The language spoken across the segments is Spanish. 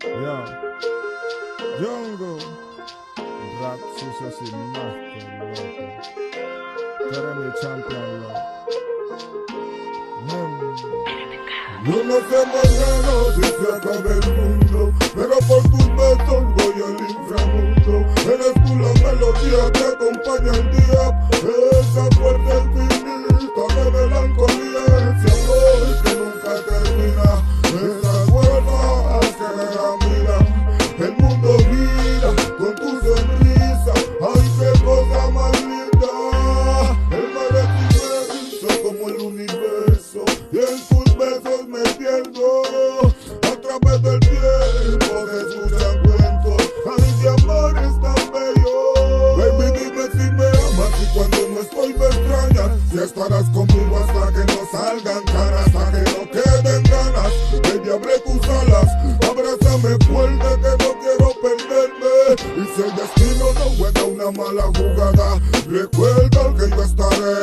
Yo, Jongo, rap sucio sin máster, loco. Tú eres mi champion, loco. Yo no sé mañana si se acaba el mundo, pero por tus besos voy al inframundo. Eres tú la melodía que acompaña el día, esa fuerza infinita de melancolía, ese amor que nunca termina, esa fuerza que me da mira. El mundo gira con tu sonrisa, ay qué cosa más linda. El mar es inmenso como el universo, y en tus besos me pierdo. A través del tiempo se escuchan cuentos, ay de amores tan bellos. Baby, dime si me amas y cuando no estoy me extrañas. Si estarás conmigo hasta que no salgan caras, hasta que no queden ganas. Baby, abre tus alas, abrázame fuerte que no quiero perderme. Y si el destino no juega una mala jugada, recuerda que yo estaré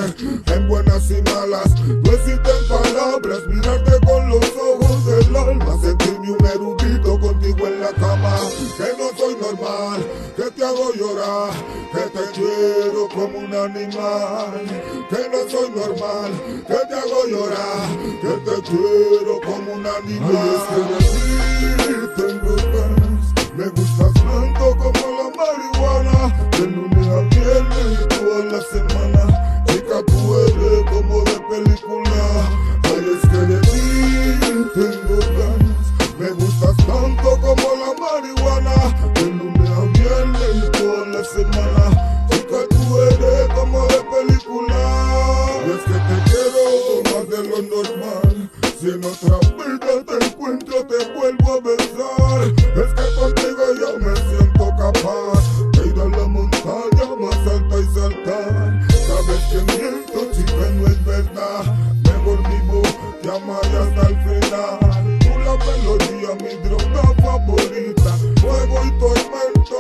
en buenas y malas. No existen palabras, mirarte con los ojos del alma, sentirme un erudito contigo en la cama. Que no soy normal, que te hago llorar, que te quiero como un animal. Que no soy normal, que te hago llorar, que te quiero como un animal. Ay, es que de ti tengo ganas, me gustas tanto como la marihuana. De lunes a viernes y toda la semana, chica tú eres como de película. Ay, es que de ti tengo ganas, me gustas tanto como la marihuana. De lunes a viernes y toda la semana, chica tú eres como de película. Y es que te quiero más de lo normal, si en otra vida te encuentro te vuelvo a besar. Es que contigo yo me siento capaz de ir a la montaña más alta y saltar. Sabes que miento, chica, no es verdad. Mejor vivo, te amaré hasta el final. Tú la melodía, mi droga favorita, fuego y tormento.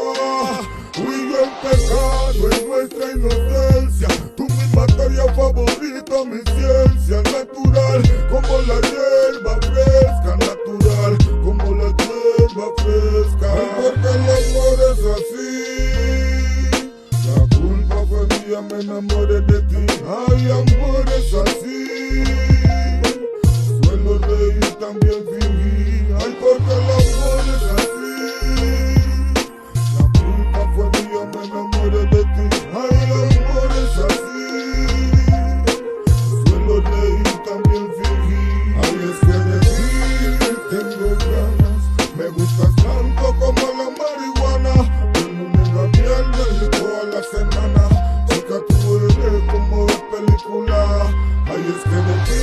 Huyo en pecado en nuestra inocencia. Tú mi materia favorita, mi ciencia natural, como la hierba fresca, natural, como la hierba fresca. Ay, porque el amor es así, la culpa fue mía, me enamoré de ti. Ay, amor es así, suelo reír, también fingir. Ay, porque el amor es así, la culpa fue mía, me enamoré de ti. Ay, el amor es así, suelo reír, también fingir. Ay, es que de ti tengo ganas, me gustas tanto como la marihuana. De lunes a viernes y toda la semana, chica tú eres como de película. Ay, es que de ti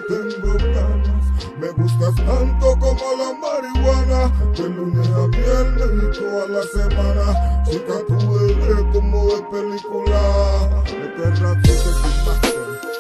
tengo ganas, me gustas tanto como la marihuana. De lunes a viernes y toda la semana, chica tú eres como de película. Este rap es sin máster.